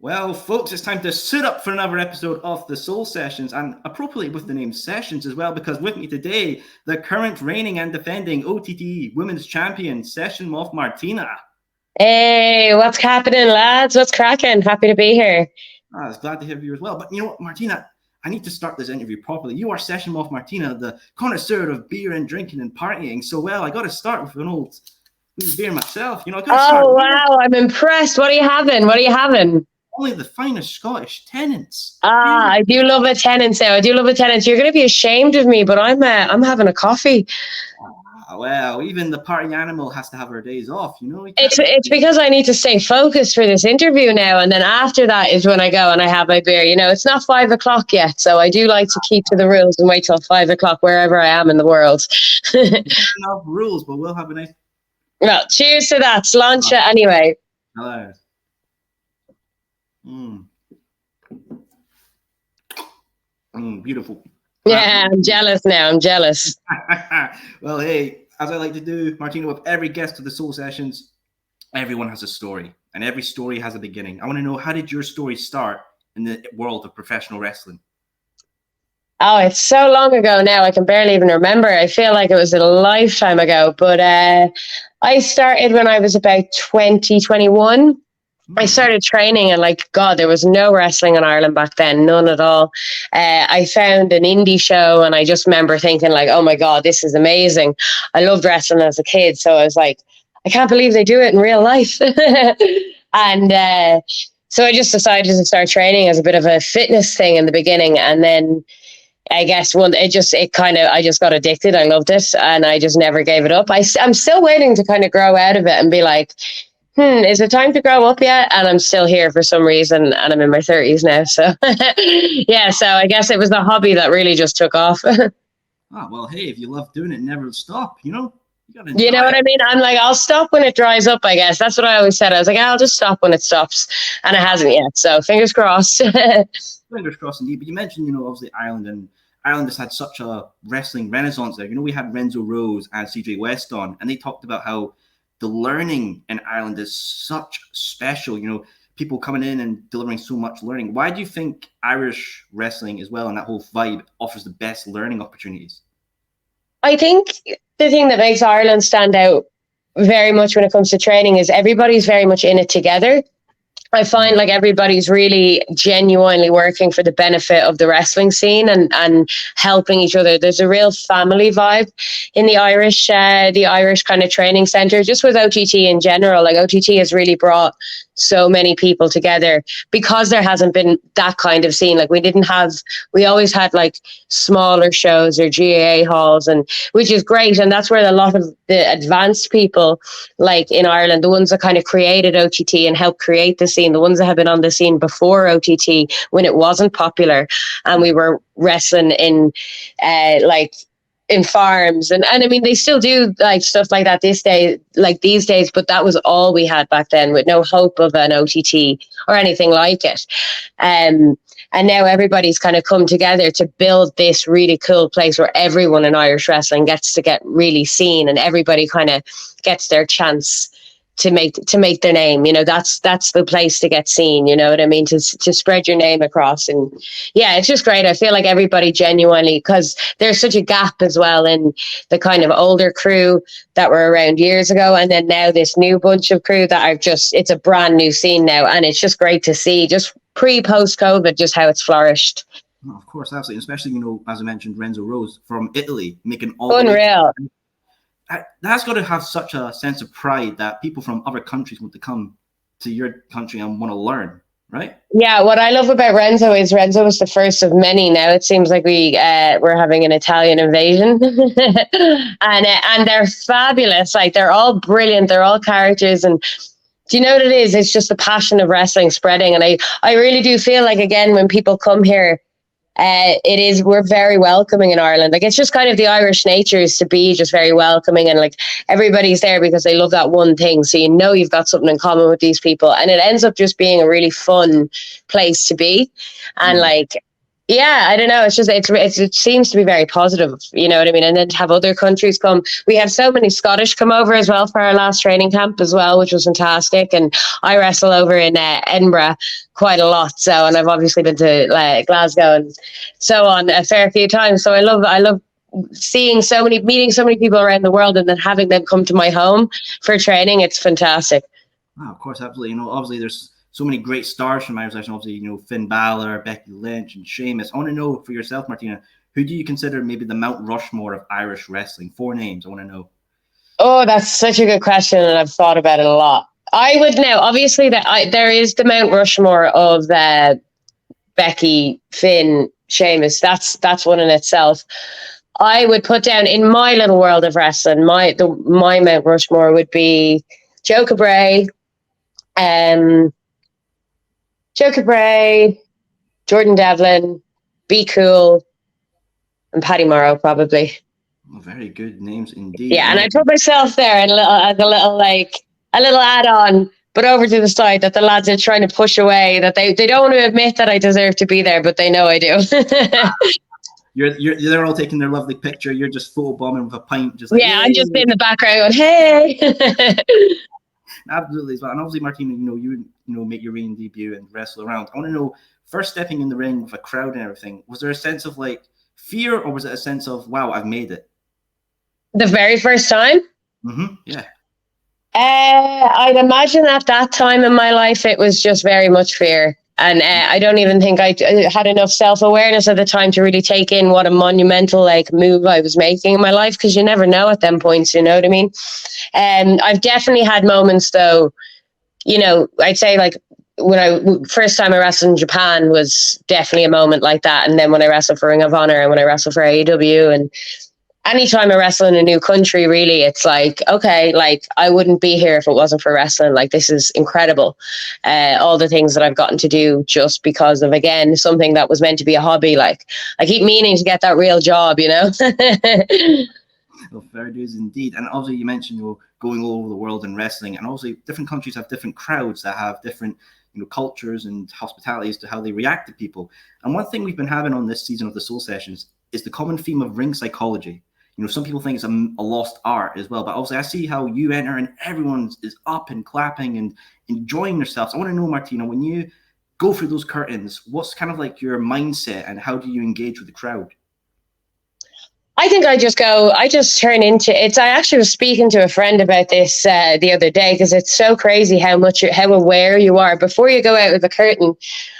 Well, folks, it's time to suit up for another episode of the Soul Sessions, and appropriately with the name Sessions as well, because with me today, the current reigning and defending OTT Women's Champion, Session Moth Martina. Hey, what's happening, lads? What's cracking? Happy to be here. I was glad to have you as well. But you know what, Martina, I need to start this interview properly. You are Session Moth Martina, the connoisseur of beer and drinking and partying. So, well, I got to start with an old beer myself. You know, wow, I'm impressed. What are you having? Only the finest Scottish Tennent's. I do love a Tennent's now. You're going to be ashamed of me, but I'm having a coffee. Well, even the party animal has to have her days off, you know. It's because I need to stay focused for this interview now, and then after that is when I go and I have my beer. You know, it's not 5 o'clock yet, so I do like to keep to the rules and wait till 5 o'clock wherever I am in the world. Enough rules, but we'll have a nice. Well, cheers to that. Sláinte anyway. Hello. Beautiful. Yeah, I'm jealous now. Well, hey, as I like to do, Martina, with every guest of the Soul Sessions, everyone has a story, and every story has a beginning. I want to know, how did your story start in the world of professional wrestling? Oh, it's so long ago now, I can barely even remember. I feel like it was a lifetime ago, but I started when I was about 21. I started training and there was no wrestling in Ireland back then, none at all. I found an indie show and I just remember thinking oh my God, this is amazing. I loved wrestling as a kid. So I was like, I can't believe they do it in real life. And so I just decided to start training as a bit of a fitness thing in the beginning. And then I guess I just got addicted. I loved it and I just never gave it up. I'm still waiting to kind of grow out of it and be like, is it time to grow up yet? And I'm still here for some reason, and I'm in my 30s now. So, yeah, so I guess it was the hobby that really just took off. Well, hey, if you love doing it, never stop, you know? You know what I mean? I'm like, I'll stop when it dries up, I guess. That's what I always said. I was like, I'll just stop when it stops. And it hasn't yet. So, fingers crossed. Fingers crossed, indeed. But you mentioned, obviously Ireland, and Ireland has had such a wrestling renaissance there. We had Renzo Rose and CJ West on, and they talked about how the learning in Ireland is such special, people coming in and delivering so much learning. Why do you think Irish wrestling as well, and that whole vibe, offers the best learning opportunities? I think the thing that makes Ireland stand out very much when it comes to training is everybody's very much in it together. I find everybody's really genuinely working for the benefit of the wrestling scene and helping each other. There's a real family vibe in the Irish kind of training centre, just with OTT in general. OTT has really brought so many people together because there hasn't been that kind of scene. We always had smaller shows or GAA halls, and which is great. And that's where a lot of the advanced people, in Ireland, the ones that kind of created OTT and helped create the scene, the ones that have been on the scene before OTT when it wasn't popular, and we were wrestling in farms and I mean they still do stuff like that these days, but that was all we had back then, with no hope of an OTT or anything like it. And now everybody's kind of come together to build this really cool place where everyone in Irish wrestling gets to get really seen, and everybody kind of gets their chance to make their name. That's the place to get seen, you know what I mean, to spread your name across. And yeah, it's just great. I feel like everybody genuinely, because there's such a gap as well in the kind of older crew that were around years ago, and then now this new bunch of crew that are it's a brand new scene now, and it's just great to see, just post COVID, just how it's flourished. Oh, of course, absolutely, especially as I mentioned, Renzo Rose from Italy making all unreal. That's got to have such a sense of pride that people from other countries want to come to your country and want to learn, right? Yeah, what I love about Renzo is Renzo was the first of many. Now it seems like we're having an Italian invasion, and they're fabulous. They're all brilliant. They're all characters, and do you know what it is? It's just the passion of wrestling spreading, and I really do feel again when people come here, we're very welcoming in Ireland. It's just kind of the Irish nature is to be just very welcoming, and everybody's there because they love that one thing. So you've got something in common with these people, and it ends up just being a really fun place to be. And Yeah, I don't know. It's just it seems to be very positive, you know what I mean? And then to have other countries come. We have so many Scottish come over as well for our last training camp as well, which was fantastic. And I wrestle over in Edinburgh quite a lot. So, and I've obviously been to Glasgow and so on a fair few times. So I love seeing meeting so many people around the world, and then having them come to my home for training. It's fantastic. Oh, of course, absolutely. You know, obviously there's so many great stars from Irish wrestling. Obviously, you know, Finn Balor, Becky Lynch, and Sheamus. I want to know for yourself, Martina, who do you consider maybe the Mount Rushmore of Irish wrestling? 4 names. I want to know. Oh, that's such a good question, and I've thought about it a lot. I would know, obviously, that there is the Mount Rushmore of Becky, Finn, Sheamus. That's one in itself. I would put down, in my little world of wrestling, my Mount Rushmore would be Joe Cabray, Jordan Devlin, Be Cool, and Paddy Morrow, probably. Oh, very good names indeed. Yeah, and I put myself there as a little add-on, but over to the side that the lads are trying to push away, that they don't want to admit that I deserve to be there, but they know I do. They're all taking their lovely picture. You're just photo bombing with a pint, just yeah, I'm just in the background going, hey. Absolutely as well. And obviously, Martina, you make your ring debut and wrestle around. I want to know, first stepping in the ring with a crowd and everything, was there a sense of like fear, or was it a sense of, wow, I've made it? The very first time? Mm-hmm. Yeah. I'd imagine at that time in my life, it was just very much fear. And I don't even think I had enough self-awareness at the time to really take in what a monumental move I was making in my life, because you never know at them points, you know what I mean? I've definitely had moments though, you know, I'd say when first time I wrestled in Japan was definitely a moment like that. And then when I wrestled for Ring of Honor and when I wrestled for AEW, and anytime I wrestle in a new country, really, it's like, okay, I wouldn't be here if it wasn't for wrestling. This is incredible. All the things that I've gotten to do just because of, again, something that was meant to be a hobby. I keep meaning to get that real job, you know? Well, fair dues indeed. And obviously you mentioned you're going all over the world in wrestling, and obviously different countries have different crowds that have different cultures and hospitalities to how they react to people. And one thing we've been having on this season of the Soul Sessions is the common theme of ring psychology. Some people think it's a lost art as well, but obviously I see how you enter and everyone is up and clapping and enjoying themselves. I want to know, Martina, when you go through those curtains, what's kind of your mindset and how do you engage with the crowd? I think I just turn into it. I actually was speaking to a friend about this the other day, because it's so crazy how aware you are before you go out of the curtain.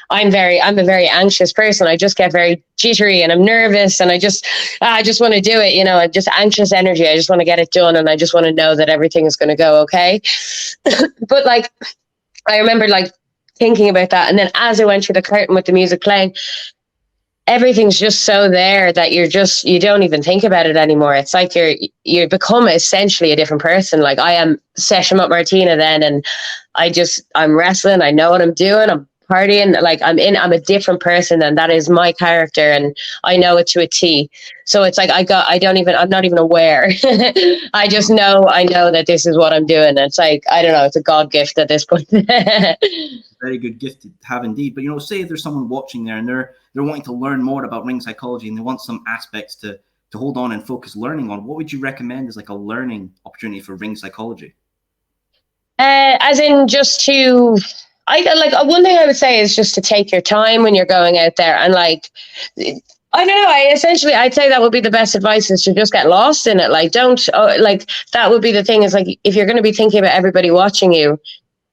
I'm a very anxious person. I just get very jittery and I'm nervous, and I just want to do it. I'm just anxious energy. I just want to get it done, and I just want to know that everything is going to go okay. But I remember thinking about that, and then as I went through the curtain with the music playing, everything's just so there that you don't even think about it anymore. It's like you become essentially a different person. I am Session Moth Martina then, and I'm wrestling. I know what I'm doing. I'm partying. I'm a different person, and that is my character, and I know it to a T. So it's I'm not even aware. I just know that this is what I'm doing. It's I don't know, it's a God gift at this point. Very good gift to have indeed. But say if there's someone watching there and they're wanting to learn more about ring psychology and they want some aspects to hold on and focus learning on, what would you recommend as a learning opportunity for ring psychology? As in just to one thing I would say is just to take your time when you're going out there, and I don't know. I'd say that would be the best advice, is to just get lost in it. That would be the thing, is if you're going to be thinking about everybody watching you,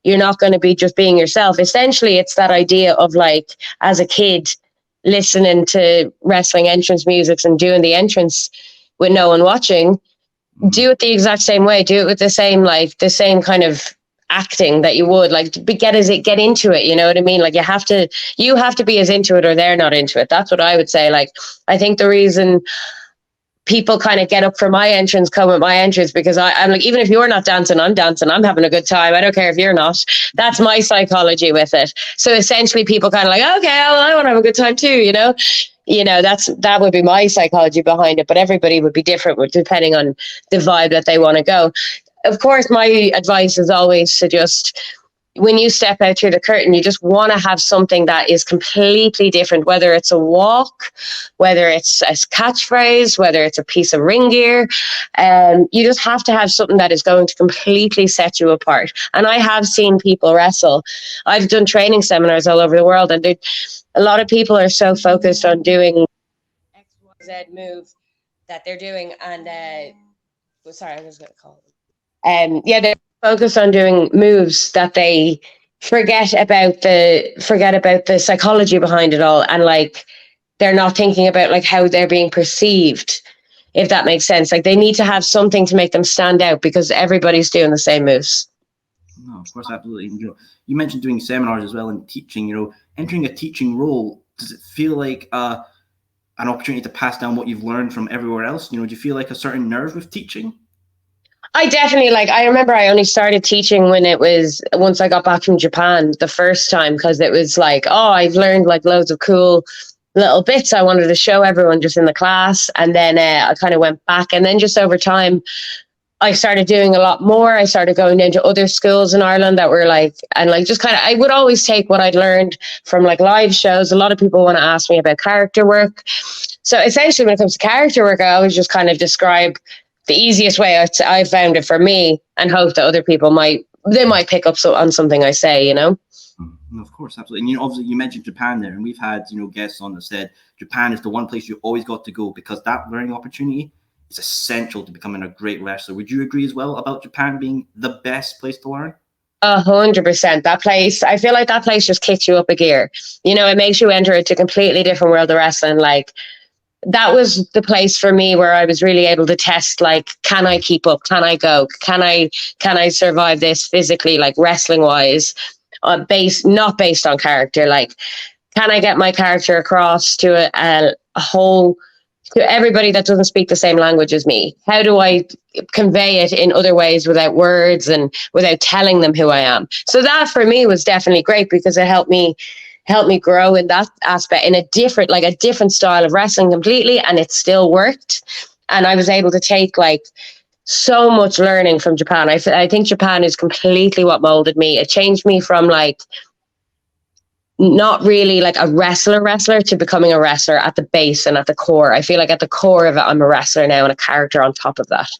you're not going to be just being yourself. Essentially, it's that idea of as a kid, listening to wrestling entrance music and doing the entrance with no one watching. Do it the exact same way. Do it with the same kind of acting that you would get into it. You know what I mean? You have to be as into it, or they're not into it. That's what I would say. I think the reason people kind of get up for my entrance, come at my entrance, because I'm even if you're not dancing, I'm dancing. I'm having a good time. I don't care if you're not. That's my psychology with it. So essentially people kind of okay, well, I want to have a good time too, that would be my psychology behind it. But everybody would be different depending on the vibe that they want to go. Of course, my advice is always to just when you step out through the curtain, you just want to have something that is completely different, whether it's a walk, whether it's a catchphrase, whether it's a piece of ring gear. You just have to have something that is going to completely set you apart. And I have seen people wrestle. I've done training seminars all over the world, and a lot of people are so focused on doing XYZ move that they're doing. And sorry, I was going to call them. They're focused on doing moves that they forget about the psychology behind it all, and like they're not thinking about like how they're being perceived, if that makes sense. Like they need to have something to make them stand out because everybody's doing the same moves. No, of course, absolutely. You know, you mentioned doing seminars as well and teaching. You know, entering a teaching role, does it feel like an opportunity to pass down what you've learned from everywhere else? You know, do you feel like a certain nerve with teaching? I definitely I remember I only started teaching once I got back from Japan the first time, because it was like, oh, I've learned like loads of cool little bits I wanted to show everyone just in the class. And then I kind of went back, and then just over time, I started doing a lot more. I started going down to other schools in Ireland that were like, and like just kind of, I would always take what I'd learned from like live shows. A lot of people want to ask me about character work. So essentially when it comes to character work, I always just kind of describe the easiest way I found it for me, and hope that other people might pick up on something I say, you know? Of course, absolutely. And you know, obviously you mentioned Japan there, and we've had, you know, guests on that said Japan is the one place you always got to go because that learning opportunity is essential to becoming a great wrestler. Would you agree as well about Japan being the best place to learn? 100%. That place, I feel like that place just kicks you up a gear. You know, it makes you enter into a completely different world of wrestling. Like, that was the place for me where I was really able to test, like, can I keep up? Can I go? Can I survive this physically, like wrestling wise, not based on character? Like, can I get my character across to a whole, to everybody that doesn't speak the same language as me? How do I convey it in other ways without words and without telling them who I am? So that for me was definitely great, because it helped me grow in that aspect, in a different style of wrestling completely, and it still worked. And I was able to take like so much learning from Japan. I think Japan is completely what molded me. It changed me from like not really like a wrestler to becoming a wrestler at the base and at the core. I feel like at the core of it, I'm a wrestler now and a character on top of that.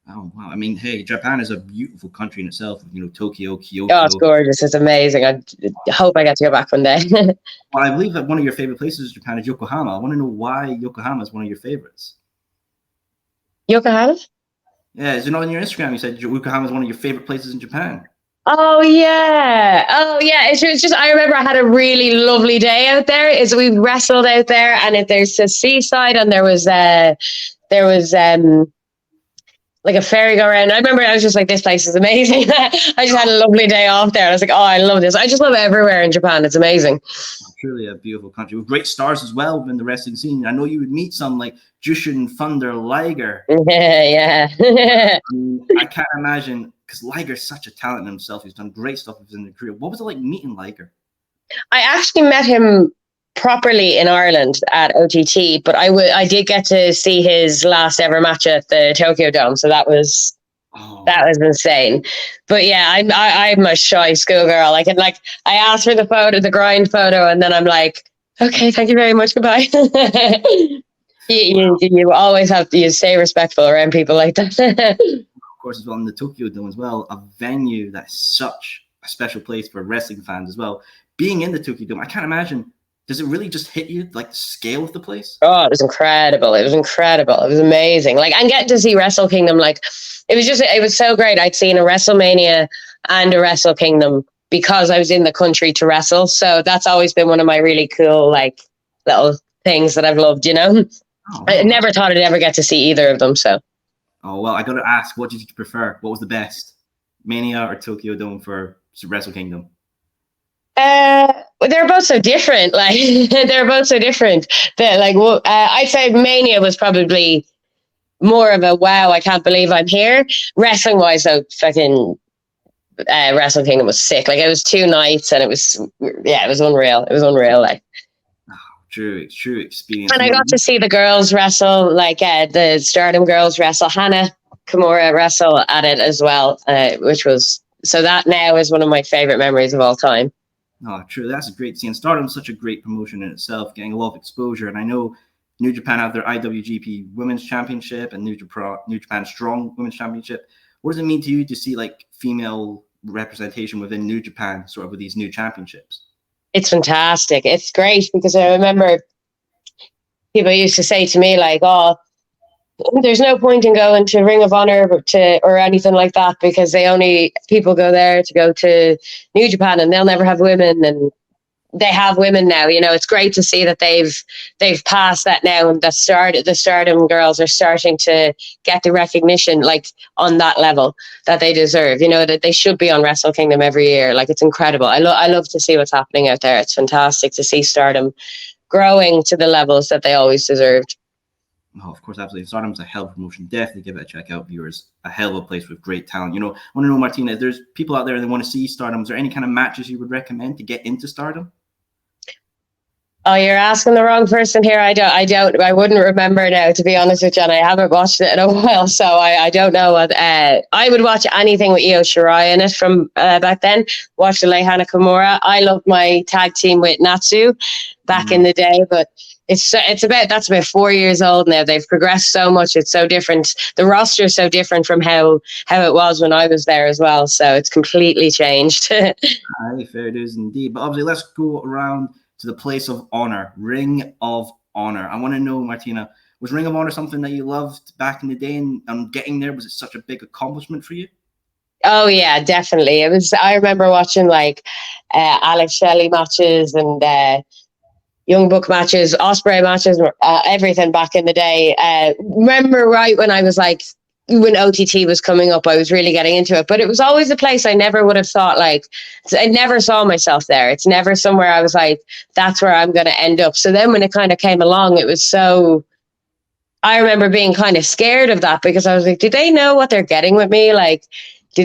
Oh, wow. I mean, hey, Japan is a beautiful country in itself. You know, Tokyo, Kyoto. Oh, it's gorgeous. It's amazing. I hope I get to go back one day. Well, I believe that one of your favorite places in Japan is Yokohama. I want to know why Yokohama is one of your favorites. Yokohama? Yeah, you know, on your Instagram, you said Yokohama is one of your favorite places in Japan. Oh yeah. It's just, I remember I had a really lovely day out there. We wrestled out there, and there's a seaside, and there was like a ferry-go-round. I remember I was just like, this place is amazing. I just had a lovely day off there. I was like, oh, I love this. I just love everywhere in Japan. It's amazing. Truly a beautiful country with great stars as well in the wrestling scene. I know you would meet some like Jushin Thunder Liger. Yeah. I can't imagine, because Liger's such a talent in himself. He's done great stuff in his career. What was it like meeting Liger? I actually met him properly in Ireland at OTT, but I did get to see his last ever match at the Tokyo Dome, so that was insane. But yeah, I'm a shy schoolgirl. I asked for the photo, the grind photo, and then I'm like, okay, thank you very much, goodbye. You always have to stay respectful around people like that. Of course, as well in the Tokyo Dome as well, a venue that's such a special place for wrestling fans as well. Being in the Tokyo Dome, I can't imagine. Does it really just hit you, like the scale of the place? Oh, it was incredible. It was amazing. Like, and getting to see Wrestlekingdom, like, it was so great. I'd seen a WrestleMania and a Wrestlekingdom because I was in the country to wrestle. So that's always been one of my really cool, like, little things that I've loved, you know? Oh, wow. I never thought I'd ever get to see either of them, so. Oh, well, I got to ask, what did you prefer? What was the best? Mania or Tokyo Dome for Wrestlekingdom? They're both so different. Like, they're both so different. I'd say Mania was probably more of a wow, I can't believe I'm here. Wrestling wise, though, fucking Wrestlekingdom was sick. Like, it was 2 nights, and it was unreal. It was unreal. Like, true experience. And I got to see the girls wrestle, like the Stardom girls wrestle, Hannah Kimura wrestle at it as well, which was So that now is one of my favorite memories of all time. Oh, true. That's great to see. And Stardom's such a great promotion in itself, getting a lot of exposure. And I know New Japan have their IWGP Women's Championship and New Japan Strong Women's Championship. What does it mean to you to see like female representation within New Japan, sort of with these new championships? It's fantastic. It's great because I remember people used to say to me like, "Oh, there's no point in going to Ring of Honor or anything like that because people go there to go to New Japan and they'll never have women." And they have women now. You know, it's great to see that they've passed that now, and the Stardom girls are starting to get the recognition like on that level that they deserve. You know, that they should be on Wrestle Kingdom every year. Like, it's incredible. I love to see what's happening out there. It's fantastic to see Stardom growing to the levels that they always deserved. Oh, of course, absolutely. Stardom's a hell of a promotion. Definitely give it a check out, viewers. A hell of a place with great talent. You know, I want to know, Martina, if there's people out there that want to see Stardom, is there any kind of matches you would recommend to get into Stardom? Oh, you're asking the wrong person here. I wouldn't remember now, to be honest with you. And I haven't watched it in a while, so I don't know what. I would watch anything with Io Shirai in it from back then. Watch the Leihana Kimura. I loved my tag team with Natsu back in the day, but that's about 4 years old now. They've progressed so much. It's so different. The roster is so different from how it was when I was there as well. So it's completely changed. Aye, fair dues indeed. But obviously, let's go around to the place of honor, Ring of Honor. I want to know, Martina, was Ring of Honor something that you loved back in the day, and getting there, was it such a big accomplishment for you? Oh yeah, definitely. It was. I remember watching like Alex Shelley matches and Young Buck matches, Osprey matches, everything back in the day. Remember right when I was like, when OTT was coming up, I was really getting into it. But it was always a place I never would have thought, like, I never saw myself there. It's never somewhere I was like, that's where I'm going to end up. So then when it kind of came along, it was so, I remember being kind of scared of that because I was like, do they know what they're getting with me? Like, do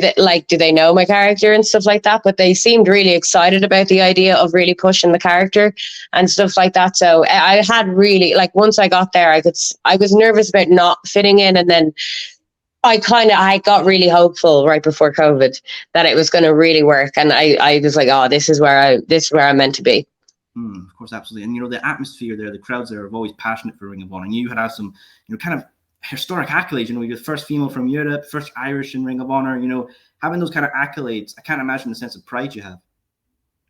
they know my character and stuff like that? But they seemed really excited about the idea of really pushing the character and stuff like that. So I had really, like, once I got there, I was nervous about not fitting in, and then I got really hopeful right before COVID that it was going to really work, and I was like, oh, this is where I'm meant to be. Of course, absolutely. And you know, the atmosphere there, the crowds there are always passionate for Ring of Honor. And you had some, you know, kind of historic accolades. You know, you're the first female from Europe, first Irish in Ring of Honor. You know, having those kind of accolades, I can't imagine the sense of pride you have.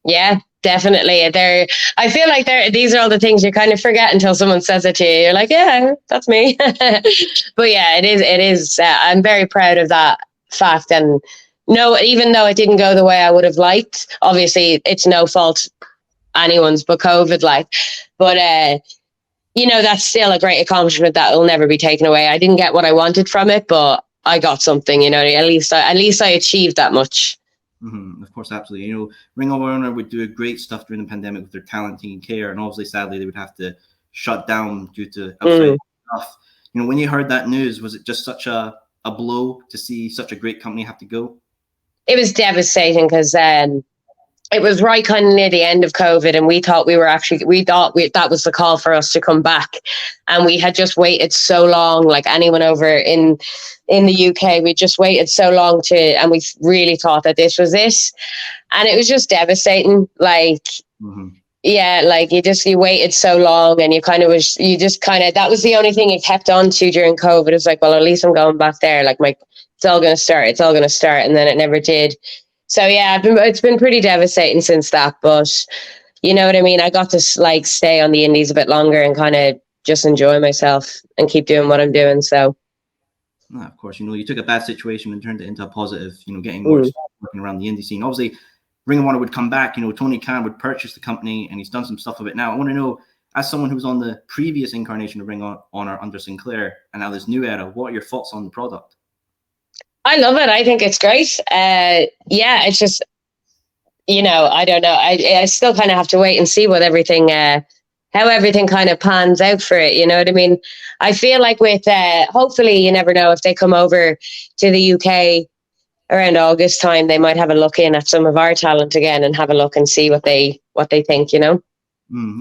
Yeah, definitely. I feel like these are all the things you kind of forget until someone says it to you. You're like, yeah, that's me. But yeah, it is. I'm very proud of that fact. And no, even though it didn't go the way I would have liked, obviously it's no fault anyone's but COVID, like. But you know, that's still a great accomplishment that will never be taken away. I didn't get what I wanted from it, but I got something. You know, at least I achieved that much. Of course, absolutely. You know, Ring of Honor would do great stuff during the pandemic with their talent, taking care, and obviously, sadly, they would have to shut down due to outside stuff. You know, when you heard that news, was it just such a blow to see such a great company have to go? It was devastating because it was right kind of near the end of COVID, and we thought that was the call for us to come back, and we had just waited so long. Like anyone over in the UK, we just waited so long and we really thought that this was it, and it was just devastating. Like, yeah, like you waited so long, and that was the only thing you kept on to during COVID. It was like, well, at least I'm going back there. Like, it's all going to start, and then it never did. So yeah, it's been pretty devastating since that, but you know what I mean? I got to like stay on the indies a bit longer and kind of just enjoy myself and keep doing what I'm doing. So, of course, you know, you took a bad situation and turned it into a positive, you know, getting more working around the indie scene. Obviously, Ring of Honor would come back, you know, Tony Khan would purchase the company, and he's done some stuff with it now. I want to know, as someone who was on the previous incarnation of Ring of Honor under Sinclair and now this new era, what are your thoughts on the product? I love it. I think it's great. Yeah, it's just, you know, I don't know. I still kind of have to wait and see what everything, how everything kind of pans out for it. You know what I mean? I feel like with, hopefully, you never know, if they come over to the UK around August time, they might have a look in at some of our talent again and have a look and see what they think, you know?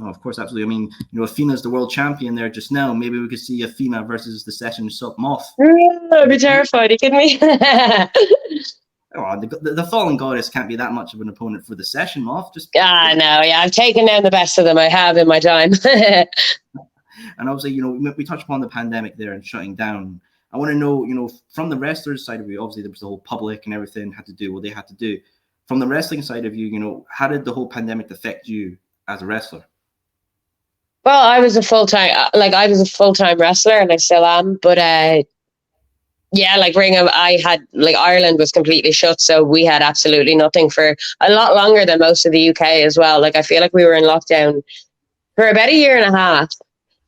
Of course, absolutely. I mean, you know, Athena's the world champion there just now. Maybe we could see Athena versus the Session Sub Moth. I'd be terrified. Are you kidding me? Oh, the fallen goddess can't be that much of an opponent for the session, Moth. Just no, yeah, I've taken down the best of them I have in my time. And obviously, we touched upon the pandemic there and shutting down. I want to know, from the wrestlers' side of you, obviously there was the whole public and everything had to do what they had to do. From the wrestling side of you, how did the whole pandemic affect you as a wrestler? Well, I was a full-time wrestler and I still am, but yeah, like Ireland was completely shut, so we had absolutely nothing for a lot longer than most of the UK as well. Like I feel like we were in lockdown for about a year and a half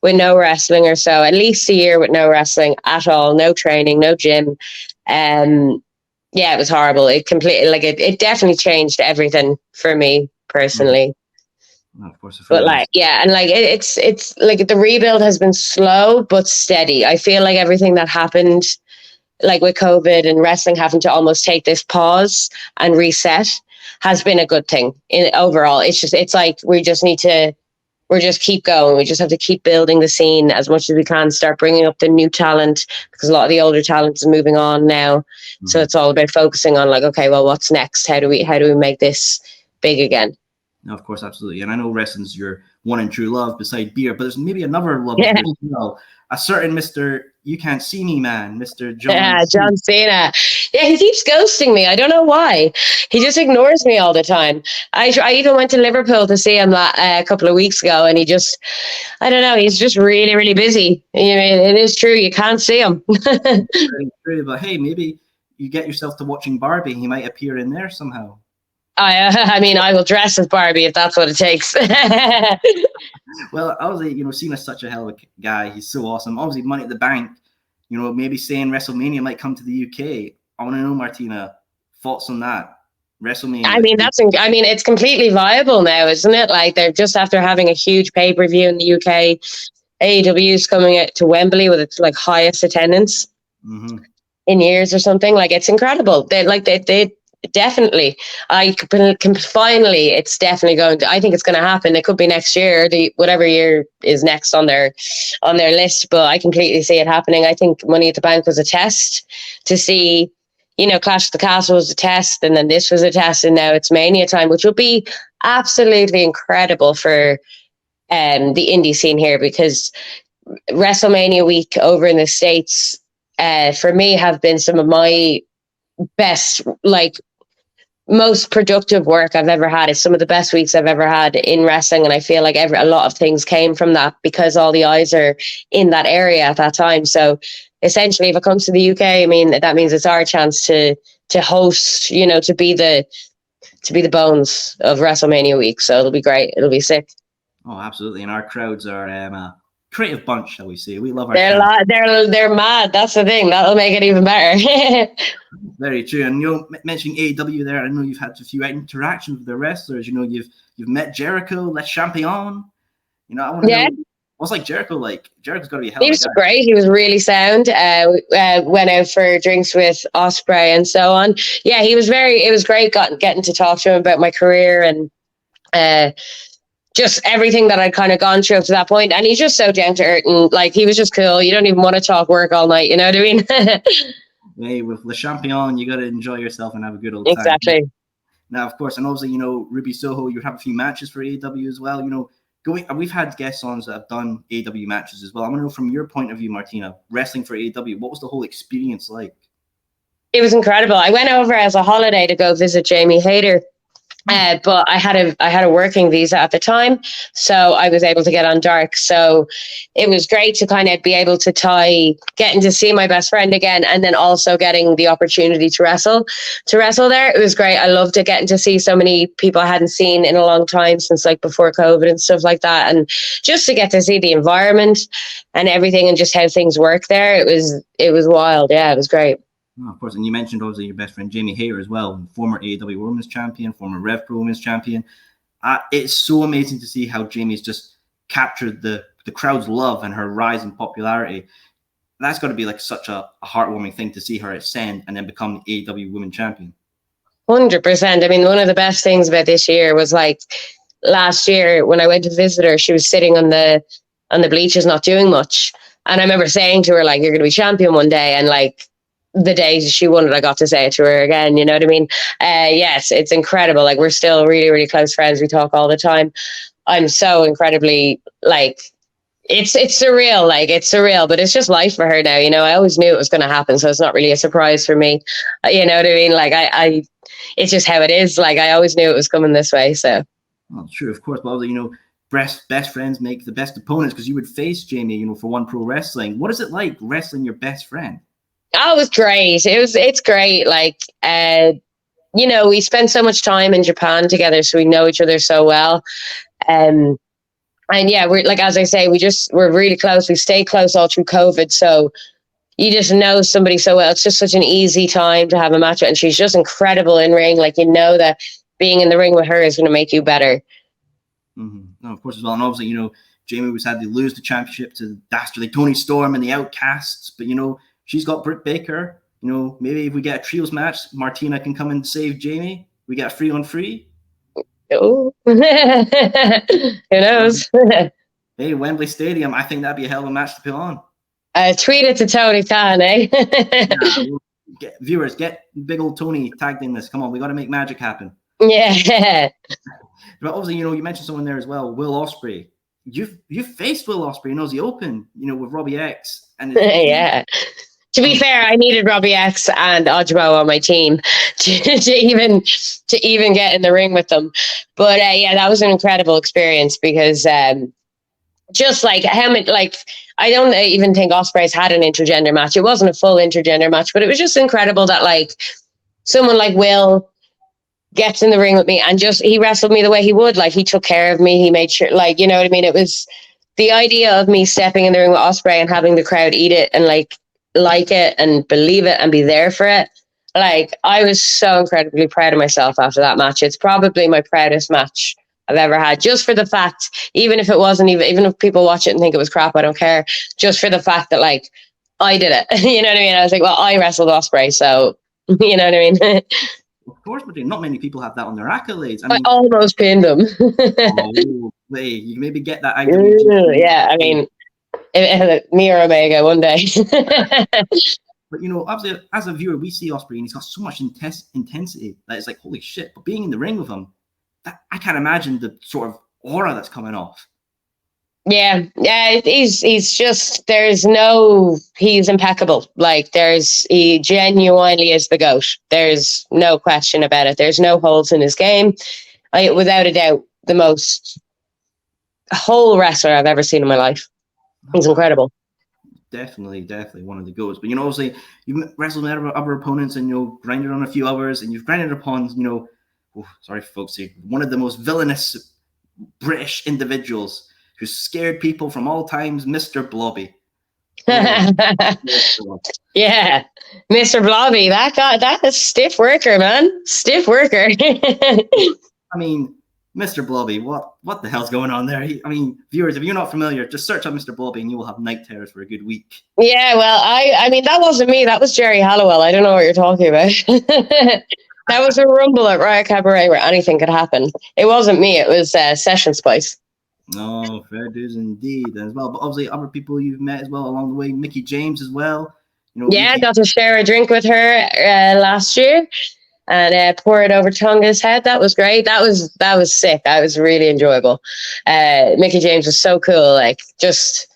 with no wrestling or so, at least a year with no wrestling at all, no training, no gym. Yeah, it was horrible. It completely, it definitely changed everything for me personally. Well, of course, but and it's like the rebuild has been slow but steady. I feel like everything that happened, like with COVID and wrestling having to almost take this pause and reset, has been a good thing overall. It's like we just keep going. We just have to keep building the scene as much as we can, start bringing up the new talent, because a lot of the older talent is moving on now. Mm-hmm. So it's all about focusing on okay, well, what's next? How do we make this big again? No, of course, absolutely. And I know wrestling's your one and true love beside beer, but there's maybe another love as well. A certain Mr. You Can't See Me Man, Mr. John Cena. Yeah, he keeps ghosting me. I don't know why. He just ignores me all the time. I even went to Liverpool to see him a couple of weeks ago, and I don't know, he's just really, really busy. It is true, you can't see him. Very true, but hey, maybe you get yourself to watching Barbie, he might appear in there somehow. I mean, I will dress as Barbie if that's what it takes. Well, obviously, Cena's such a hell of a guy. He's so awesome. Obviously, Money at the Bank, maybe saying WrestleMania might come to the UK. I want to know, Martina, thoughts on that? WrestleMania. I mean, it's completely viable now, isn't it? Like, they're just after having a huge pay-per-view in the UK. AEW is coming out to Wembley with its highest attendance in years or something. Like, it's incredible. They definitely, I can finally, it's definitely I think it's going to happen. It could be next year, whatever year is next on their list, but I completely see it happening. I think Money at the Bank was a test to see, Clash of the Castle was a test, and then this was a test, and now it's Mania time, which will be absolutely incredible for the indie scene here, because WrestleMania week over in the States, for me, have been some of my best, most productive work I've ever had. It's some of the best weeks I've ever had in wrestling, and I feel like a lot of things came from that because all the eyes are in that area at that time. So essentially, if it comes to the UK, I mean, that means it's our chance to host, to be the bones of WrestleMania week. So it'll be great. It'll be sick. Oh, absolutely. And our crowds are a creative bunch, shall we say. We love our they're mad. That's the thing. That'll make it even better. Very true. And mentioning AEW there, I know you've had a few interactions with the wrestlers. You've met Jericho, Le Champion. I want to know, what's Jericho like? Jericho's got to be a hell of a guy. He was great. He was really sound. Went out for drinks with Osprey and so on. Yeah, it was great getting to talk to him about my career and just everything that I'd kind of gone through up to that point. And he's just so down to earth, and he was just cool. You don't even want to talk work all night, you know what I mean? Hey, with Le Champion, you got to enjoy yourself and have a good old time. Exactly. Now, of course, and obviously, Ruby Soho, you have a few matches for AEW as well. We've had guests on that have done AEW matches as well. I want to know, from your point of view, Martina, wrestling for AEW, what was the whole experience like? It was incredible. I went over as a holiday to go visit Jamie Hayter. But I had a working visa at the time, so I was able to get on dark. So it was great to kind of be able to getting to see my best friend again, and then also getting the opportunity to wrestle there. It was great. I loved it, getting to see so many people I hadn't seen in a long time, since before COVID and stuff like that, and just to get to see the environment and everything and just how things work there. It was wild. Yeah, it was great. Oh, of course, and you mentioned obviously your best friend Jamie Hayter as well, former AEW Women's Champion, former Rev Pro Women's Champion. It's so amazing to see how Jamie's just captured the crowd's love and her rise in popularity. That's got to be such a heartwarming thing to see her ascend and then become the AEW Women's Champion. 100%. I mean, one of the best things about this year was last year when I went to visit her, she was sitting on the bleachers not doing much, and I remember saying to her, you're going to be champion one day, and the day she won it, I got to say it to her again. You know what I mean? Yes, it's incredible. Like, we're still really, really close friends. We talk all the time. I'm so incredibly, like, it's surreal. Like, it's surreal, but it's just life for her now. You know, I always knew it was going to happen, so it's not really a surprise for me. You know what I mean? Like, I it's just how it is. Like, I always knew it was coming this way. So. Well, true, of course. But you know, best friends make the best opponents, because you would face Jamie, you know, for One Pro Wrestling. What is it like wrestling your best friend? Oh, it was great. It's great. Like, you know, we spent so much time in Japan together, so we know each other so well. And yeah, we're, like, as I say, we're really close. We stayed close all through COVID. So you just know somebody so well. It's just such an easy time to have a match. And she's just incredible in ring. Like, you know that being in the ring with her is going to make you better. Mm-hmm. No, of course, as well. And obviously, you know, Jamie was had to lose the championship to dastardly Tony Storm and the Outcasts. But, you know, she's got Britt Baker. You know, maybe if we get a trios match, Martina can come and save Jamie. We get a 3-on-3. Oh, who knows? Hey, Wembley Stadium. I think that'd be a hell of a match to put on. Tweet it to Tony Khan, eh? Viewers, get big old Tony tagged in this. Come on, we got to make magic happen. Yeah. But obviously, you know, you mentioned someone there as well, Will Ospreay. You've faced Will Ospreay in Aussie Open, you know, with Robbie X. And yeah. To be fair, I needed Robbie X and Ojabo on my team to even get in the ring with them. But yeah, that was an incredible experience, because just like how many, like, I don't even think Ospreay's had an intergender match. It wasn't a full intergender match, but it was just incredible that, like, someone like Will gets in the ring with me and just, he wrestled me the way he would. Like, he took care of me. He made sure, like, you know what I mean? It was the idea of me stepping in the ring with Ospreay and having the crowd eat it and like it and believe it and be there for it. Like, I was so incredibly proud of myself after that match. It's probably my proudest match I've ever had, just for the fact, even if it wasn't, even if people watch it and think it was crap, I don't care. Just for the fact that, like, I did it. You know what I mean? I was like, well, I wrestled Ospreay, so you know what I mean? Of course, but not many people have that on their accolades. I mean, I almost pinned them. Oh, wait, you maybe get that IWG. Yeah, I mean, me or Omega one day. But, you know, obviously, as a viewer, we see Ospreay and he's got so much intensity that it's like, holy shit. But being in the ring with him, I can't imagine the sort of aura that's coming off. Yeah, he's just, he's impeccable. Like, he genuinely is the GOAT. There's no question about it. There's no holes in his game. Without a doubt, the most whole wrestler I've ever seen in my life. He's incredible. Definitely one of the GOATs. But, you know, obviously, you've wrestled with other opponents and, you know, grinded on a few others, and you've grinded upon, you know, sorry, folks, one of the most villainous British individuals who scared people from all times, Mr. Blobby. Yeah, Mr. Blobby, that is stiff worker, man. Stiff worker. I mean, Mr. Blobby, what the hell's going on there? I mean, viewers, if you're not familiar, just search up Mr. Blobby and you will have night terrors for a good week. Yeah, well, I mean, that wasn't me. That was Jerry Halliwell. I don't know what you're talking about. That was a rumble at Riot Cabaret where anything could happen. It wasn't me. It was Session Spice. No, fair dues indeed as well. But obviously, other people you've met as well along the way, Mickie James as well. You know, yeah, got to share a drink with her last year and pour it over Tonga's head. That was great. That was sick. That was really enjoyable. Mickie James was so cool. Like, just,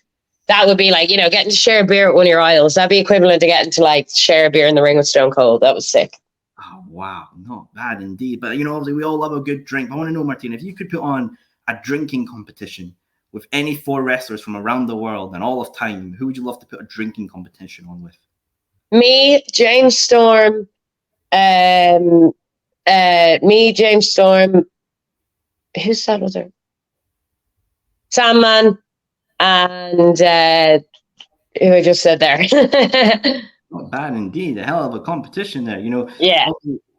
that would be like, you know, getting to share a beer at one of your idols. That'd be equivalent to getting to, like, share a beer in the ring with Stone Cold. That was sick. Oh, wow. Not bad indeed. But, you know, obviously we all love a good drink. I want to know, Martina, if you could put on a drinking competition with any 4 wrestlers from around the world and all of time, who would you love to put a drinking competition on with? Me, James Storm, James Storm. Who's that other? Sandman, and who I just said there. Not bad indeed. A hell of a competition there. You know, yeah.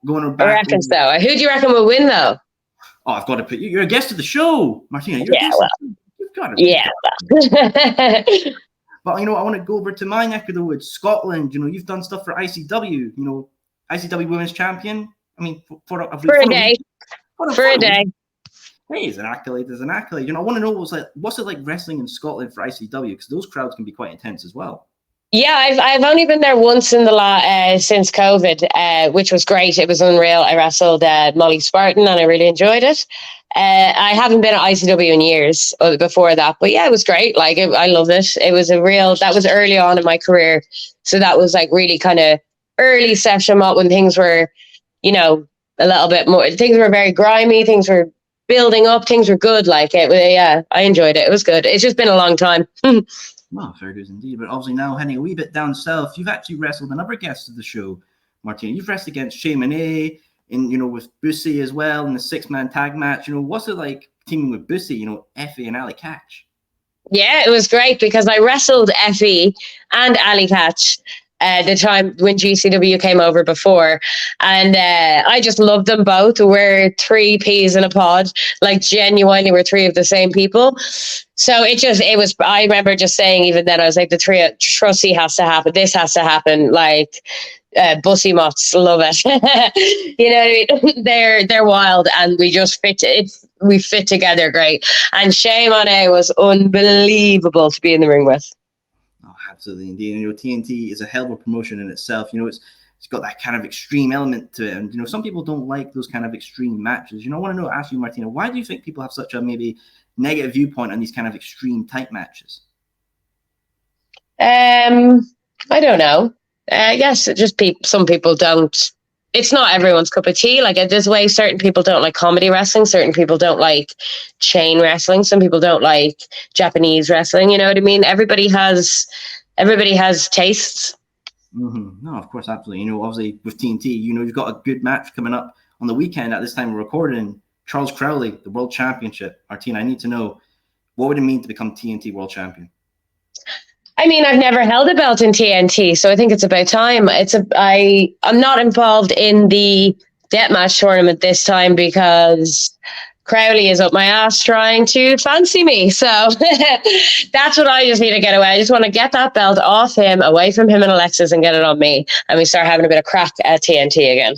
Going back. I reckon so. Who do you reckon will win, though? Oh, I've got to put you. You're a guest of the show, Martina. You're yeah, well, you've got to. Yeah. But, you know, I want to go over to my neck of the woods, Scotland. You know, you've done stuff for ICW. You know, ICW Women's Champion. I mean, for a day. For a day. Hey, it's an accolade. There's an accolade. You know, I want to know what's it like wrestling in Scotland for ICW, because those crowds can be quite intense as well. Yeah, I've only been there once in the since COVID, which was great. It was unreal. I wrestled Molly Spartan and I really enjoyed it. I haven't been at ICW in years before that, but yeah, it was great. Like I loved it. It was that was early on in my career, so that was like really kind of early session up when things were, you know, a little bit more. Things were very grimy. Things were building up. Things were good. Like it, yeah, I enjoyed it. It was good. It's just been a long time. Well, very good indeed. But obviously now heading a wee bit down south, you've actually wrestled another guest of the show, Martina. You've wrestled against Shay Monet in, with Bussy as well in the 6-man tag match. What's it like teaming with Bussy, Effie and Ali Catch? Yeah, it was great because I wrestled Effie and Ali Catch the time when GCW came over before. And I just loved them both. We're 3 peas in a pod. Like genuinely we're 3 of the same people. So I remember just saying even then, I was like, the 3 Trusty has to happen. This has to happen. Like Bussy Moths, love it. You know what I mean? They're wild and we just we fit together great. And Shay Monet was unbelievable to be in the ring with. Oh, absolutely indeed. And, TNT is a hell of a promotion in itself. It's got that kind of extreme element to it. And, some people don't like those kind of extreme matches. I want to ask you, Martina, why do you think people have such a maybe negative viewpoint on these kind of extreme type matches? I don't know. Yes, just some people don't. It's not everyone's cup of tea. Like this way, certain people don't like comedy wrestling. Certain people don't like chain wrestling. Some people don't like Japanese wrestling. You know what I mean? Everybody has tastes. Mm-hmm. No, of course, absolutely. Obviously with TNT, you've got a good match coming up on the weekend. At this time we're recording, Charles Crowley, the World Championship. Martina, I need to know, what would it mean to become TNT World Champion? I mean, I've never held a belt in TNT, so I think it's about time. I'm not involved in the deathmatch tournament this time because Crowley is up my ass trying to fancy me. So that's what I just need to get away. I just want to get that belt off him, away from him and Alexis, and get it on me. And we start having a bit of crack at TNT again.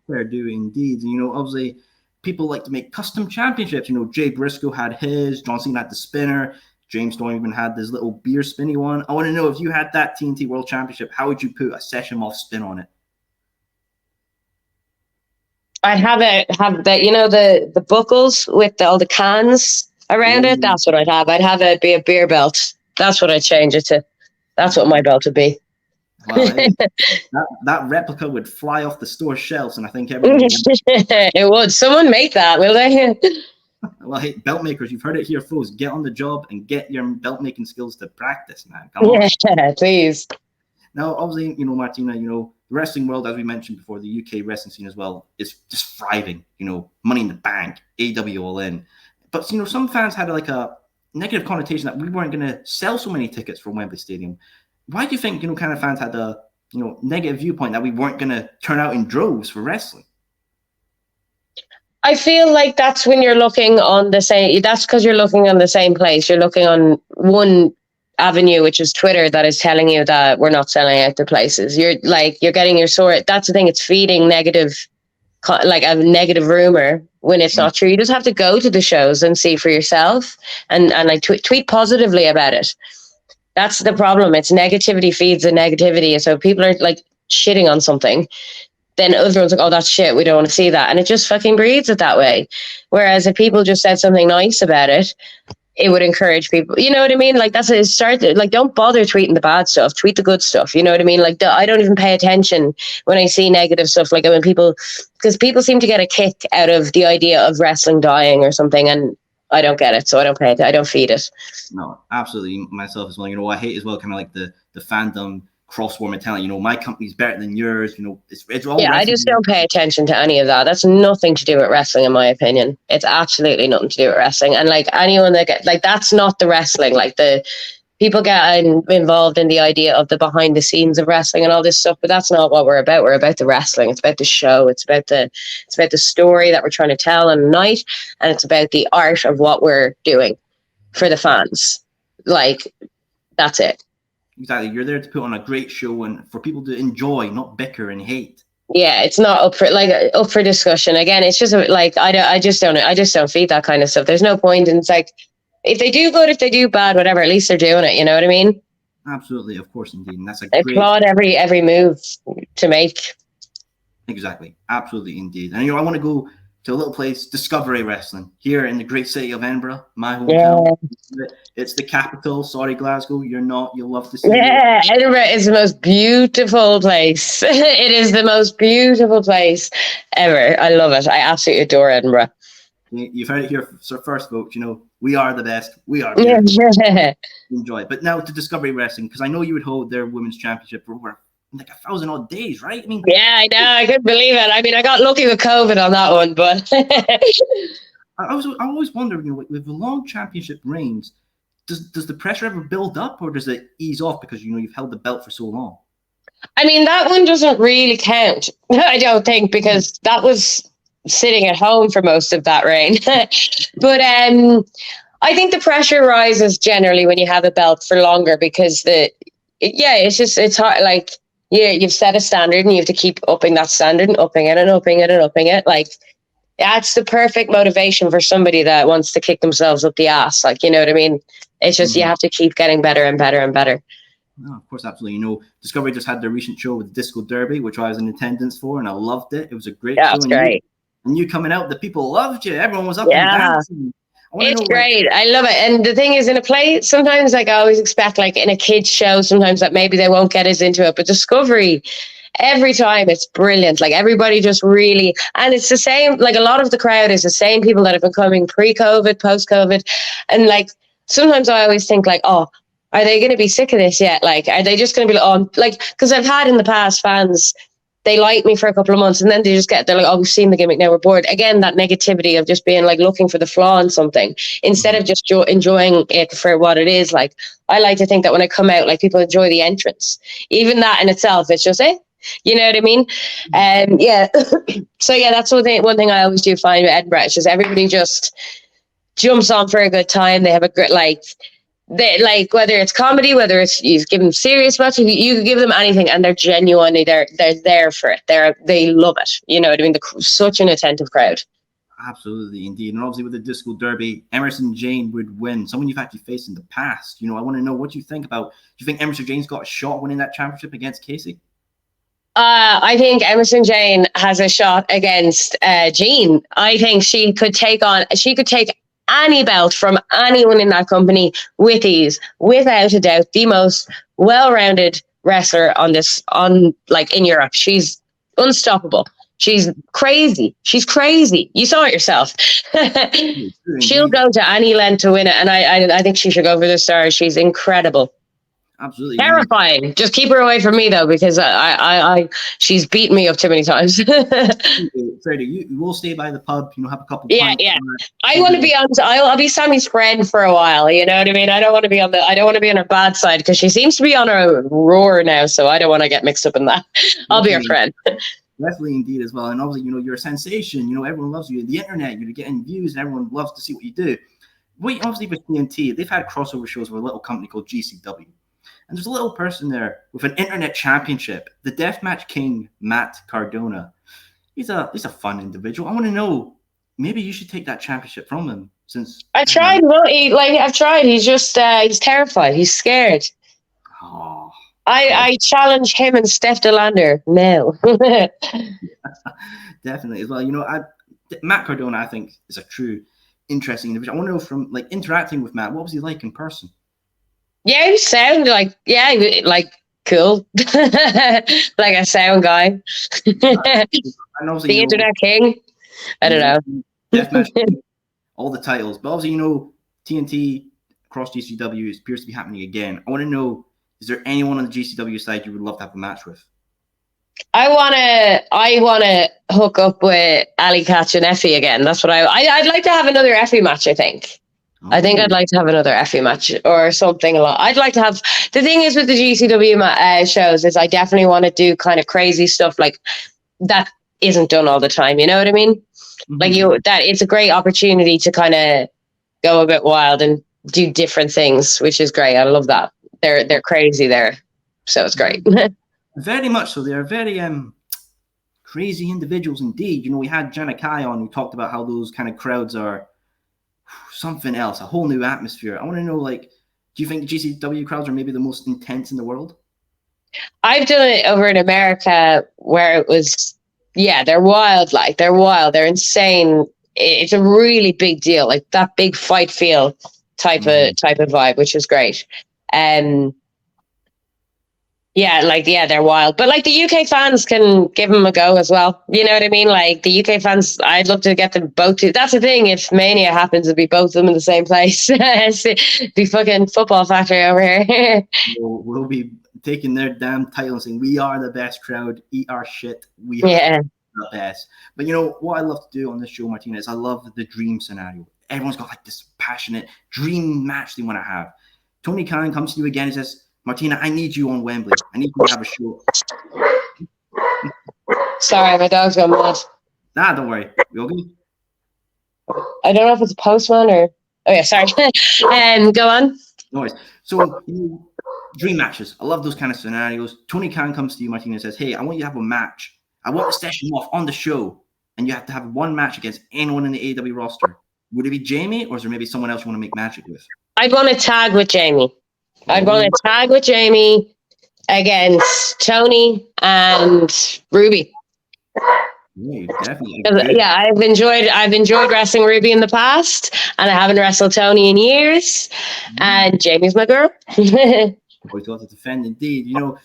Fair do indeed. Obviously, people like to make custom championships. Jay Briscoe had his, John Cena had the spinner. James Storm even had this little beer spinny one. I want to know, if you had that TNT World Championship, how would you put a Session Moth spin on it? I'd have the buckles with all the cans around it. That's what I'd have. I'd have it be a beer belt. That's what I'd change it to. That's what my belt would be. Well, that replica would fly off the store shelves, and I think everyone it would. Someone make that, will they? Well, hey, belt makers, you've heard it here, folks. Get on the job and get your belt making skills to practice, man. Come on. Yeah, please. Now, obviously, Martina, the wrestling world, as we mentioned before, the UK wrestling scene as well, is just thriving. Money in the Bank, AEW All In. But, some fans had like a negative connotation that we weren't going to sell so many tickets from Wembley Stadium. Why do you think, kind of fans had a, negative viewpoint that we weren't going to turn out in droves for wrestling? I feel like that's when you're looking on the same, that's because you're looking on the same place. You're looking on one avenue, which is Twitter, that is telling you that we're not selling out the places. You're getting your sort. That's the thing. It's feeding like a negative rumor when it's not true. You just have to go to the shows and see for yourself and like tweet positively about it. That's the problem. It's negativity feeds the negativity. So people are like shitting on something. Then everyone's like, oh, that's shit. We don't want to see that. And it just fucking breeds it that way. Whereas if people just said something nice about it, it would encourage people. You know what I mean? Like that's it started. Like, don't bother tweeting the bad stuff. Tweet the good stuff. You know what I mean? Like I don't even pay attention when I see negative stuff. Like when because people seem to get a kick out of the idea of wrestling dying or something. And I don't get it. So I don't pay it. I don't feed it. No, absolutely. Myself as well. I hate as well kind of like the fandom cross-war mentality. My company's better than yours. It's all. Yeah, I just don't pay attention to any of that. That's nothing to do with wrestling, in my opinion. It's absolutely nothing to do with wrestling. And like anyone that's not the wrestling. Like the people get involved in the idea of the behind the scenes of wrestling and all this stuff, but that's not what we're about. We're about the wrestling. It's about the show. It's about the story that we're trying to tell on a night, and it's about the art of what we're doing for the fans. Like that's it. Exactly. You're there to put on a great show and for people to enjoy, not bicker and hate. Yeah, it's not up for discussion. Again, it's just like I just don't feed that kind of stuff. There's no point. And it's like if they do good, if they do bad, whatever, at least they're doing it. You know what I mean? Absolutely, of course, indeed, and that's a I great. applaud every move to make. Exactly, absolutely, indeed, and I want to go to a little place, Discovery Wrestling, here in the great city of Edinburgh, my hometown. Yeah. It's the capital. Sorry, Glasgow, you're not. You'll love to see it. Yeah, Edinburgh is the most beautiful place. It is the most beautiful place ever. I love it. I absolutely adore Edinburgh. You've heard it here first, folks. We are the best. We are beautiful. Yeah. Enjoy it. But now to Discovery Wrestling, because I know you would hold their women's championship for over like 1,000 odd days, right? I mean, Yeah, I know. I couldn't believe it. I mean, I got lucky with COVID on that one, but I always wonder, with the long championship reigns, does the pressure ever build up, or does it ease off because you've held the belt for so long? I mean, that one doesn't really count. I don't think, because that was sitting at home for most of that reign. But I think the pressure rises generally when you have a belt for longer, because it's hard. Like, you've set a standard and you have to keep upping that standard and upping it and upping it and upping it. Like, that's the perfect motivation for somebody that wants to kick themselves up the ass. Like, you know what I mean? It's just, you have to keep getting better and better and better. No, of course, absolutely. Discovery just had their recent show with the Disco Derby, which I was in attendance for, and I loved it. It was a great show. That's great. And you coming out, the people loved you. Everyone was up and dancing. It's great. I love it. And the thing is, in a play, sometimes I always expect, like in a kid's show, sometimes that maybe they won't get as into it. But Discovery, every time it's brilliant. Like, everybody just really, and it's the same, like a lot of the crowd is the same people that have been coming pre-COVID, post-COVID. And like, sometimes I always think like, oh, are they going to be sick of this yet? Like, are they just going to be like, because I've had in the past fans, they like me for a couple of months and then they're like, oh, we've seen the gimmick, now we're bored. Again, that negativity of just being like looking for the flaw in something instead of just enjoying it for what it is. Like, I like to think that when I come out, like, people enjoy the entrance. Even that in itself, it's just, you know what I mean? Yeah. So yeah, that's one thing I always do find with Edinburgh. It's just everybody just jumps on for a good time. They have a great, they whether it's comedy, whether it's you give them serious match, you give them anything, and they're genuinely they're there for it. They love it. You know what I mean? Such an attentive crowd. Absolutely, indeed. And obviously with the Disco Derby, Emerson Jane would win. Someone you've actually faced in the past. I want to know what you think about. Do you think Emerson Jane's got a shot winning that championship against Casey? I think Emerson Jane has a shot against Jean. I think she could take any belt from anyone in that company with ease, without a doubt. The most well-rounded wrestler in Europe. She's unstoppable. She's crazy. You saw it yourself. She'll go to any length to win it, and I think she should go for the Stars. She's incredible. Absolutely terrifying. Just keep her away from me though, because she's beaten me up too many times. Freddie, you will stay by the pub, have a couple. Yeah. I want to be on. I'll be Sammy's friend for a while. You know what I mean? I don't want to be on her bad side, because she seems to be on her roar now. So I don't want to get mixed up in that. I'll be her friend. Definitely, indeed, as well. And obviously, you're a sensation. Everyone loves you. The internet, you're getting views, and everyone loves to see what you do. Wait, obviously with TNT, they've had crossover shows with a little company called GCW. And there's a little person there with an internet championship, the Deathmatch King, Matt Cardona. He's a fun individual. I want to know, maybe you should take that championship from him. Since I tried. I've tried. He's just he's terrified. He's scared. Oh, I challenge him and Steph DeLander now. Definitely as well. Matt Cardona, I think, is a true interesting individual. I want to know, from interacting with Matt, what was he like in person? Yeah, he sounded cool, like a sound guy. The Internet King. I don't know. Deathmatch, all the titles, but obviously TNT across GCW appears to be happening again. I want to know, is there anyone on the GCW side you would love to have a match with? I wanna hook up with Ali Catch and Effie again. That's what I'd like to have another Effie match. I think I'd like to have another Effie match or something. I'd like to have. The thing is with the GCW shows is I definitely want to do kind of crazy stuff like that isn't done all the time. You know what I mean? Mm-hmm. That it's a great opportunity to kind of go a bit wild and do different things, which is great. I love that. They're crazy there, so it's great. Very much so. They are very crazy individuals indeed. We had Jenna Kai on who talked about how those kind of crowds are something else, a whole new atmosphere. I want to know, Do you think the GCW crowds are maybe the most intense in the world? I've done it over in America where it was, yeah, they're wild. Like they're wild. They're insane. It's a really big deal. Like that big fight feel type of vibe, which is great. Yeah, they're wild. But like the UK fans can give them a go as well. You know what I mean? Like the UK fans, I'd love to get them both to. That's the thing. If Mania happens, it'd be both of them in the same place. Be fucking football factory over here. We'll be taking their damn title and saying, we are the best crowd. Eat our shit. We are the best. But you know what I love to do on this show, Martina, is I love the dream scenario. Everyone's got like this passionate dream match they want to have. Tony Khan comes to you again and says, Martina, I need you on Wembley. I need you to have a show. Sorry, my dog's gone mad. Nah, don't worry. You okay? I don't know if it's a postman or... Oh, yeah, sorry. Go on. No worries. So, dream matches. I love those kind of scenarios. Tony Khan comes to you, Martina, and says, hey, I want you to have a match. I want to session off on the show. And you have to have one match against anyone in the AEW roster. Would it be Jamie, or is there maybe someone else you want to make magic with? I'd want to tag with Jamie. I'd want to tag with Jamie against Tony and Ruby. Yeah, definitely. Yeah, I've enjoyed wrestling Ruby in the past, and I haven't wrestled Tony in years. And Jamie's my girl. Always got to defend, indeed. You know,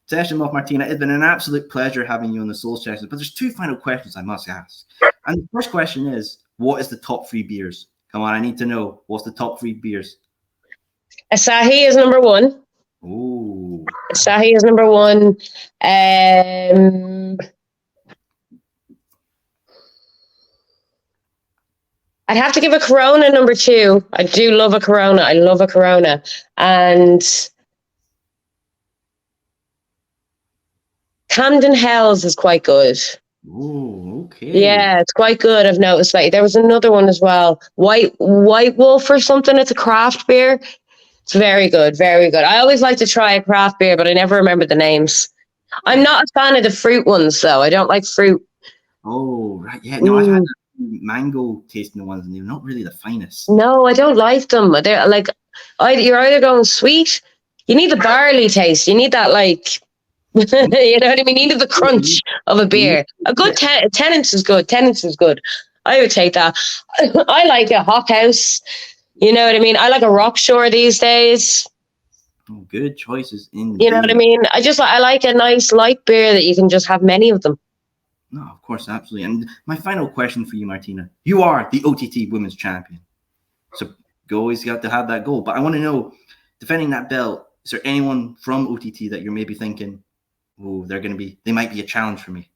Session Moth Martina, it's been an absolute pleasure having you on the Soul Sessions. But there's two final questions I must ask. And the first question is, what is the top 3 beers? Come on, I need to know. What's the top 3 beers? Asahi is number 1. Ooh. Asahi is number 1. I'd have to give a Corona number 2. I do love a Corona. I love a Corona. And Camden Hells is quite good. Oh, okay. Yeah, it's quite good. I've noticed. Like there was another one as well, White Wolf or something. It's a craft beer. It's very good, very good. I always like to try a craft beer, but I never remember the names. I'm not a fan of the fruit ones, though. I don't like fruit. Oh, right. Yeah, no, I've had mango tasting ones, and they're not really the finest. No, I don't like them. They're like, you're either going sweet. You need the barley taste. You need that like. You know what I mean? You need the crunch of a beer. A good Tennant's is good. Tennant's is good. I would take that. I like a Hop House. You know what I mean? I like a Rockshore these days. Oh, good choices indeed. You know what I mean? I like a nice light beer that you can just have many of them. No, of course, absolutely. And my final question for you, Martina. You are the OTT Women's Champion. So you always got to have that goal. But I want to know, defending that belt, is there anyone from OTT that you're maybe thinking, oh, they might be a challenge for me?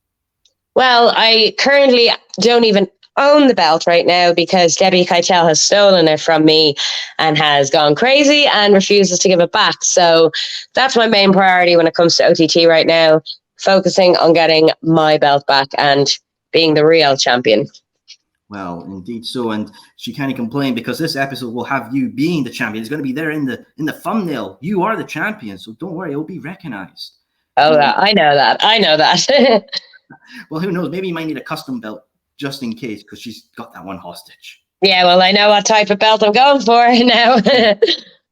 Well, I currently don't even own the belt right now because Debbie Keitel has stolen it from me and has gone crazy and refuses to give it back. So that's my main priority when it comes to OTT right now, focusing on getting my belt back and being the real champion. Well, indeed so. And she kind of complained because this episode will have you being the champion. It's going to be there in the thumbnail. You are the champion. So don't worry, it will be recognized. Oh, I know that. Well, who knows? Maybe you might need a custom belt just in case because she's got that one hostage. Yeah, well, I know what type of belt I'm going for now.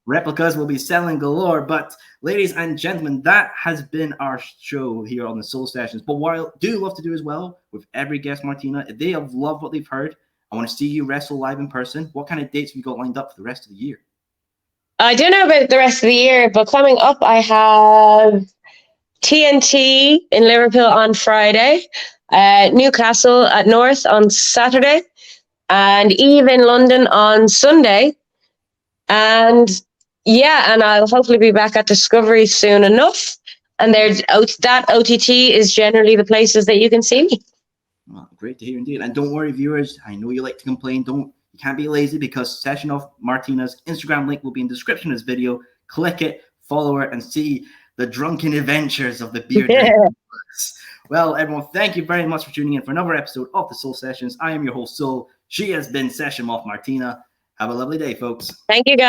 Replicas will be selling galore. But ladies and gentlemen, that has been our show here on the Soul Sessions. But what I do love to do as well with every guest, Martina, if they have loved what they've heard, I want to see you wrestle live in person. What kind of dates have you got lined up for the rest of the year? I don't know about the rest of the year, but coming up, I have TNT in Liverpool on Friday, Newcastle at North on Saturday, and Eve in London on Sunday. And I'll hopefully be back at Discovery soon enough. And that OTT is generally the places that you can see me. Well, great to hear indeed. And don't worry, viewers, I know you like to complain. You can't be lazy because Session of Martina's Instagram link will be in the description of this video. Click it, follow her, and see the drunken adventures of the beer drinkers. Well, everyone, thank you very much for tuning in for another episode of the Soul Sessions. I am your host, Soul. She has been Session Moth Martina. Have a lovely day, folks. Thank you, guys.